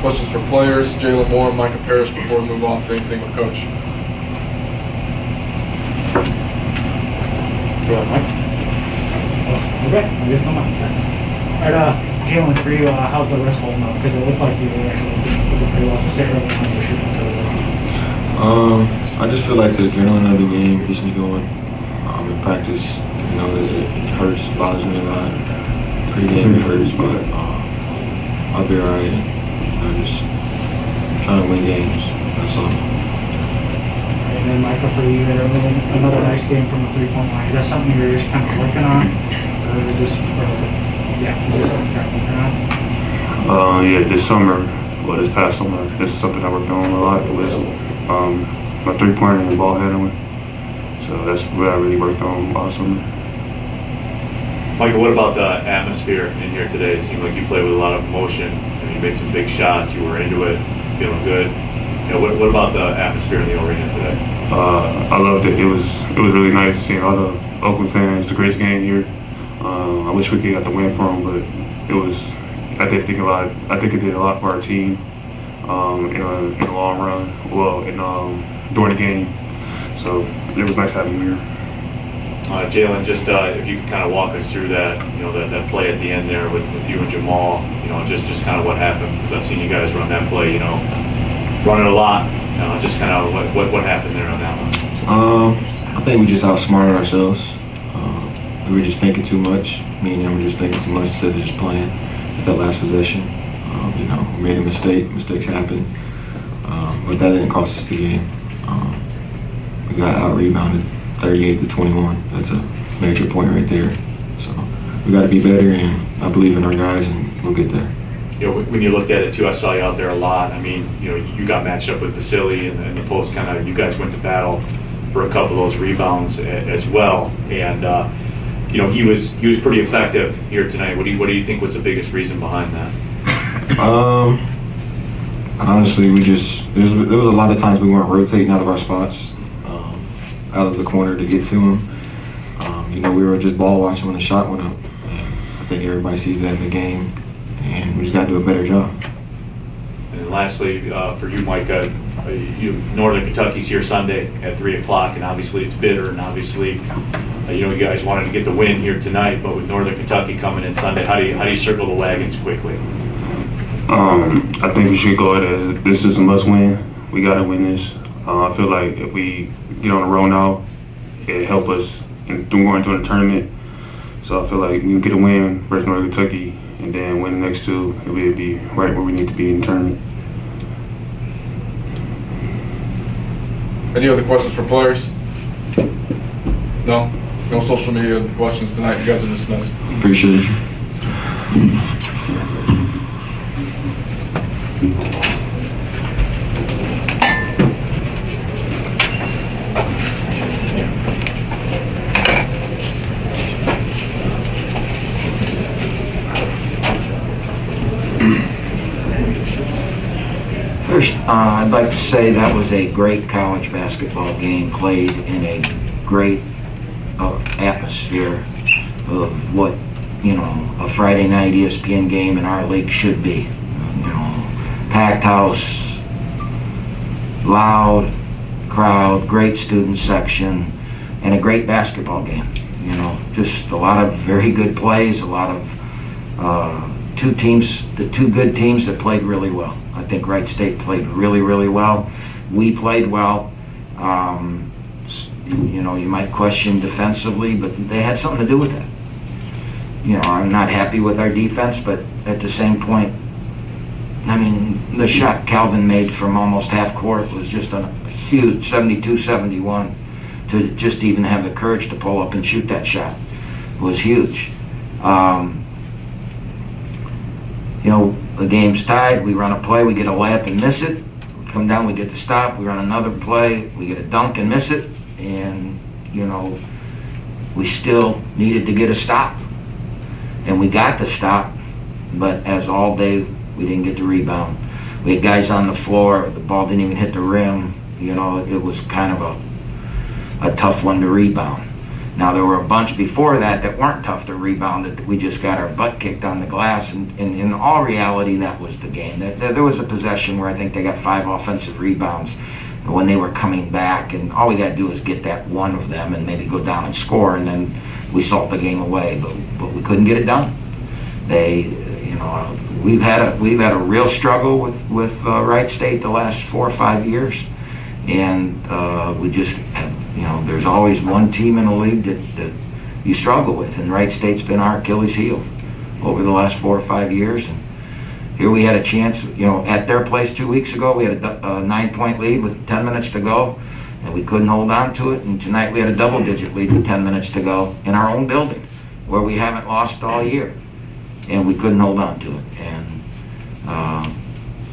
Questions for players, Jalen Moore, Micah Parrish, before we move on to anything with Coach. Go ahead, Mike. Okay, I guess not much. All right, Jalen, for you, how's the wrist holding up? Because it looked like you were actually looking pretty well. So say early on you were shooting really well. I just feel like the adrenaline of the game gets me going. In practice, you know, it hurts, bothers me a lot. Pre-game it hurts, but I'll be alright. I'm just trying to win games. That's all. And then Micah, for you, had another nice game from the three-point line. Is that something you're just kind of working on, or is this, is this something you're working on? Yeah, this past summer, this is something I worked on a lot. It was my three-pointer and ball handling. So that's what I really worked on all summer. Michael, what about the atmosphere in here today? It seemed like you played with a lot of emotion, and you made some big shots. You were into it, feeling good. You know, what about the atmosphere in the arena today? I loved it. It was really nice seeing all the Oakland fans. It's the greatest game here. I wish we could get the win for them, but it was. I think it did a lot for our team in the long run. Well, during the game. So it was nice having you here. Jalen, just if you could kind of walk us through that, that play at the end there with you and Jamal, just kind of what happened, because I've seen you guys run that play, running a lot. Just kind of what happened there on that one. I think we just outsmarted ourselves. We were just thinking too much. Me and him were just thinking too much instead of just playing at that last possession. We made a mistake. Mistakes happen, but that didn't cost us the game. We got out-rebounded 38-21. That's a major point right there. So we got to be better, and I believe in our guys, and we'll get there. When you looked at it too, I saw you out there a lot. I mean, you got matched up with Vasily and the post. Kind of, you guys went to battle for a couple of those rebounds as well. And he was pretty effective here tonight. What do you think was the biggest reason behind that? Honestly, there was a lot of times we weren't rotating out of our spots, out of the corner to get to him. We were just ball watching when the shot went up. And I think everybody sees that in the game, and we just got to do a better job. And then lastly, for you, Micah, Northern Kentucky's here Sunday at 3 o'clock, and obviously it's bitter, and obviously, you guys wanted to get the win here tonight, but with Northern Kentucky coming in Sunday, how do you circle the wagons quickly? I think we should go ahead as this is a must-win. We got to win this. I feel like if we get on the road now, it'll help us going into the tournament. So I feel like we can get a win versus Northern Kentucky and then win the next two, and we'll be right where we need to be in the tournament. Any other questions for players? No? No social media questions tonight. You guys are dismissed. Appreciate you. First, I'd like to say that was a great college basketball game played in a great atmosphere of what, a Friday night ESPN game in our league should be. Packed house, loud crowd, great student section, and a great basketball game. Just a lot of very good plays, a lot of the two good teams that played really well. I think Wright State played really, really well. We played well. You might question defensively, but they had something to do with that. I'm not happy with our defense, but at the same point, the shot Calvin made from almost half court was just a huge 72-71. To just even have the courage to pull up and shoot that shot was huge. The game's tied, we run a play, we get a layup and miss it. We come down, we get the stop, we run another play, we get a dunk and miss it. And, we still needed to get a stop. And we got the stop, but as all day, we didn't get the rebound. We had guys on the floor, the ball didn't even hit the rim. It was kind of a tough one to rebound. Now, there were a bunch before that weren't tough to rebound, that we just got our butt kicked on the glass, and in all reality, that was the game. There was a possession where I think they got 5 offensive rebounds when they were coming back, and all we got to do is get that one of them and maybe go down and score, and then we salt the game away, but we couldn't get it done. We've had a real struggle with Wright State the last 4 or 5 years, and we just have, there's always one team in the league that you struggle with, and Wright State's been our Achilles heel over the last 4 or 5 years. And here we had a chance, at their place 2 weeks ago, we had a 9-point lead with 10 minutes to go, and we couldn't hold on to it. And tonight we had a double-digit lead with 10 minutes to go in our own building, where we haven't lost all year, and we couldn't hold on to it. And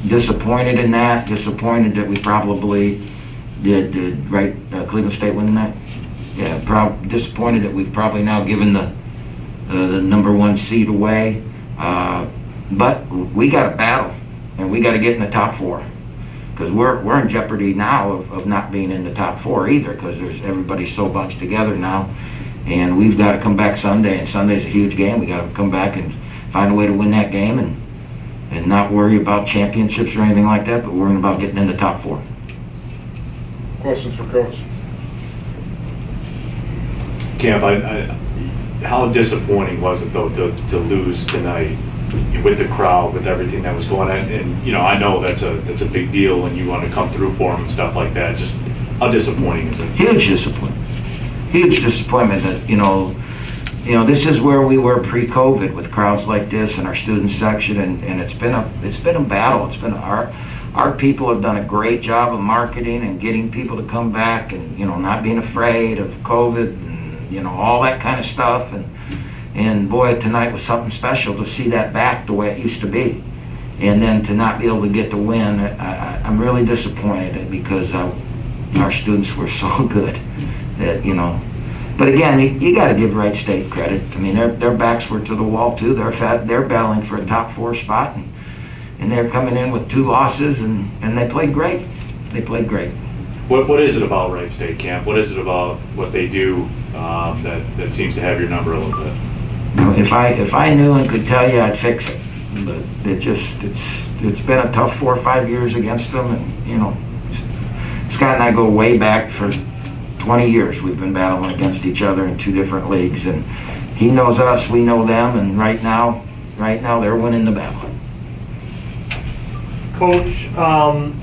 disappointed in that. Disappointed that we probably did Cleveland State win tonight? Yeah, disappointed that we've probably now given the number 1 seed away. But we got to battle, and we got to get in the top 4, because we're in jeopardy now of not being in the top 4 either, because everybody's so bunched together now, and we've got to come back Sunday, and Sunday's a huge game. We got to come back and find a way to win that game, and not worry about championships or anything like that, but worrying about getting in the top 4. Questions for Coach? Camp, how disappointing was it though to lose tonight with the crowd, with everything that was going on? And I know that's a big deal, and you want to come through for them and stuff like that. Just how disappointing is it? Huge disappointment. Huge disappointment that this is where we were pre-COVID, with crowds like this in our student section, and it's been a battle. It's been our people have done a great job of marketing and getting people to come back, and not being afraid of COVID and all that kind of stuff, and boy, tonight was something special to see that back the way it used to be, and then to not be able to get the win. I'm really disappointed, because our students were so good that But again, you got to give Wright State credit. I mean, their backs were to the wall too. They're battling for a top 4 spot, and they're coming in with 2 losses, and they played great. They played great. What is it about Wright State, Camp? What is it about what they do that seems to have your number a little bit? If I knew and could tell you, I'd fix it. But it's been a tough 4 or 5 years against them, and Scott and I go way back for 20 years. We've been battling against each other in 2 different leagues, and he knows us, we know them, and right now they're winning the battle. Coach,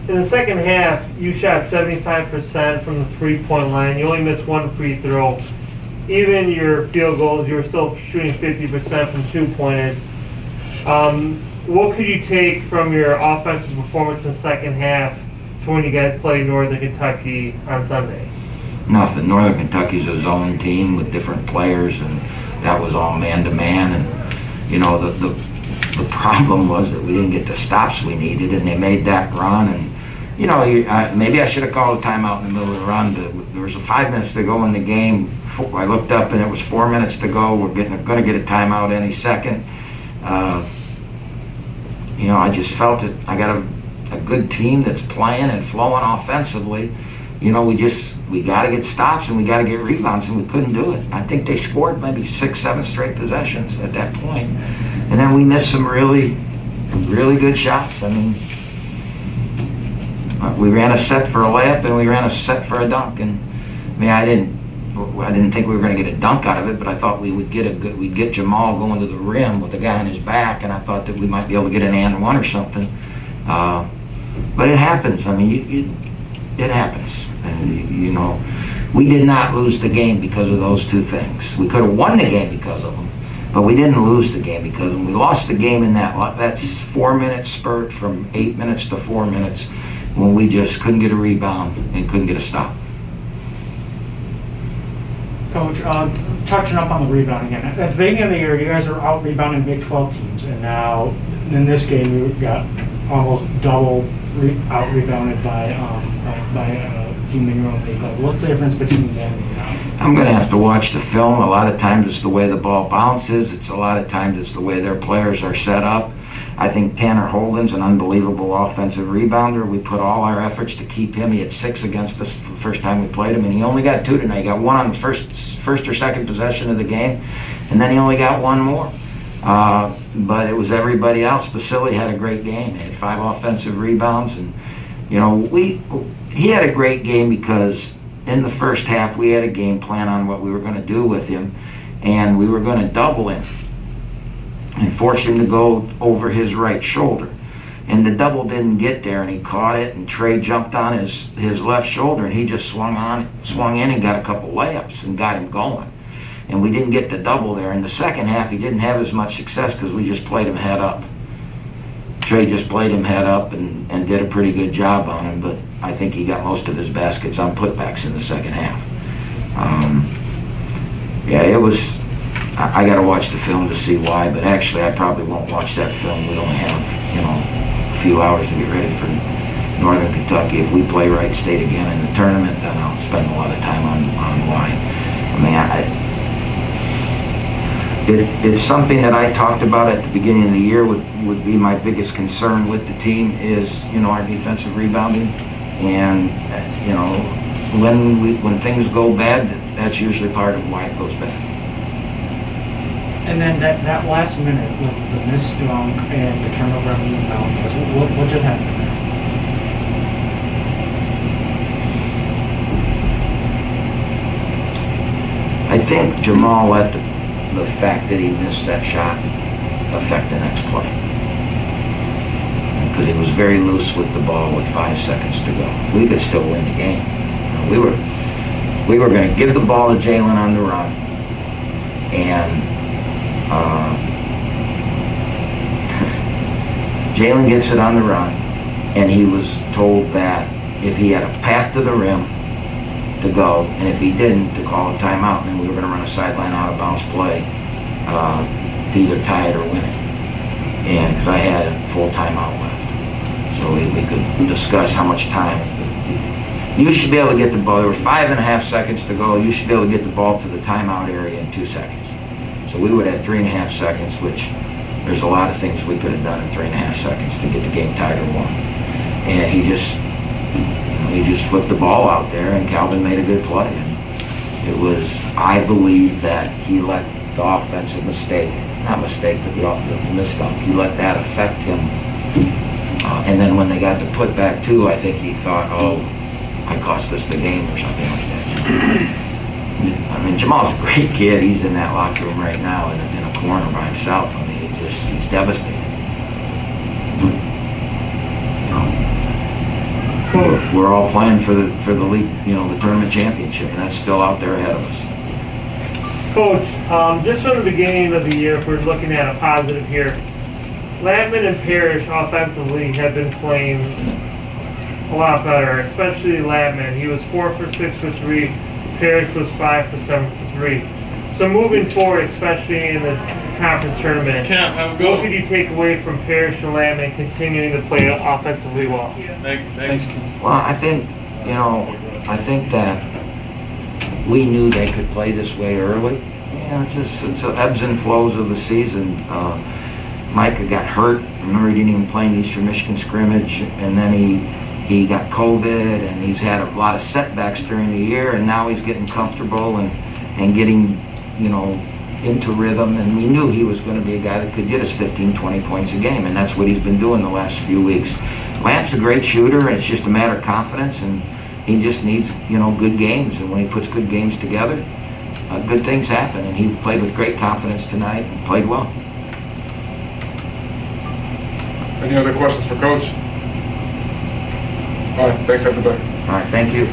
in the second half, you shot 75% from the 3-point line. You only missed 1 free throw. Even your field goals, you were still shooting 50% from 2-pointers. What could you take from your offensive performance in the second half to when you guys play Northern Kentucky on Sunday? Nothing. Northern Kentucky's a zone team with different players, and that was all man-to-man. And the problem was that we didn't get the stops we needed, and they made that run. And maybe I should have called a timeout in the middle of the run. There was 5 minutes to go in the game. I looked up, and it was 4 minutes to go. We're going to get a timeout any second. I just felt that I got a good team that's playing and flowing offensively. We got to get stops, and we got to get rebounds, and we couldn't do it. I think they scored maybe 6, 7 straight possessions at that point. And then we missed some really, really good shots. I mean, we ran a set for a layup, and we ran a set for a dunk. And I didn't think we were going to get a dunk out of it, but I thought we'd get Jamal going to the rim with the guy on his back, and I thought that we might be able to get an and one or something. But it happens. I mean, it happens. And we did not lose the game because of those 2 things. We could have won the game because of them, but we didn't lose the game because of them. We lost the game in that 4-minute spurt from 8 minutes to 4 minutes when we just couldn't get a rebound and couldn't get a stop. Coach, touching up on the rebound again. At the beginning of the year, you guys are out rebounding Big 12 teams, and now in this game you got almost double out rebounded by a team in your own league. What's the difference between them and now? I'm going to have to watch the film. A lot of times it's the way the ball bounces. It's a lot of times it's the way their players are set up. I think Tanner Holden's an unbelievable offensive rebounder. We put all our efforts to keep him. He had 6 against us the first time we played him, and he only got 2 tonight. He got 1 on the first or second possession of the game, and then he only got 1 more. But it was everybody else. Basili had a great game. He had 5 offensive rebounds, and you know, he had a great game because in the first half we had a game plan on what we were going to do with him, and we were going to double him and force him to go over his right shoulder. And the double didn't get there, and he caught it, and Trey jumped on his left shoulder, and he just swung in and got a couple layups and got him going. And we didn't get the double there. In the second half, he didn't have as much success because we just played him head up. Trey just played him head up and did a pretty good job on him, but I think he got most of his baskets on putbacks in the second half. Yeah, it was, I got to watch the film to see why, but actually I probably won't watch that film. We only have, you know, a few hours to get ready for Northern Kentucky. If we play Wright State again in the tournament, then I'll spend a lot of time on why. I mean, it's something that I talked about at the beginning of the year would be my biggest concern with the team is, you know, our defensive rebounding. And, you know, when things go bad, that's usually part of why it goes bad. And then that last minute with the missed dunk and the turnover on the inbound, what just happened there? I think Jamal let the fact that he missed that shot affect the next play. Because he was very loose with the ball with 5 seconds to go. We could still win the game. We were going to give the ball to Jalen on the run, and Jalen gets it on the run, and he was told that if he had a path to the rim to go, and if he didn't, to call a timeout, and then we were going to run a sideline out of bounds play to either tie it or win it. And because I had a full timeout left, so we could discuss how much time. You should be able to get the ball. There were 5.5 seconds to go. You should be able to get the ball to the timeout area in 2 seconds. So we would have 3.5 seconds, which there's a lot of things we could have done in 3.5 seconds to get the game tied or won. And he just flipped the ball out there, and Calvin made a good play. And it was, I believe that he let the offensive mistake, not mistake, but the misdunk, he let that affect him. And then when they got the putback too, I think he thought, oh, I cost us the game or something like that. I mean, Jamal's a great kid. He's in that locker room right now in a corner by himself. I mean, he's devastated. We're all playing for the league, you know, the tournament championship, and that's still out there ahead of us. Coach, just from the beginning of the year, if we're looking at a positive here, Lattman and Parrish offensively have been playing a lot better, especially Lattman. He was 4 for 6 for 3. Parrish was 5 for 7 for 3. So moving forward, especially in the conference tournament, what could you take away from Parrish and Lattman continuing to play offensively well? Thanks. Well, I think that we knew they could play this way early. Yeah, it's the ebbs and flows of the season. Micah got hurt. Remember, he didn't even play in the Eastern Michigan scrimmage, and then he got COVID, and he's had a lot of setbacks during the year, and now he's getting comfortable and getting, you know, into rhythm, and we knew he was going to be a guy that could get us 15, 20 points a game, and that's what he's been doing the last few weeks. Lamp's a great shooter, and it's just a matter of confidence, and he just needs, you know, good games, and when he puts good games together, good things happen, and he played with great confidence tonight and played well. Any other questions for Coach? All right, thanks everybody. All right, thank you.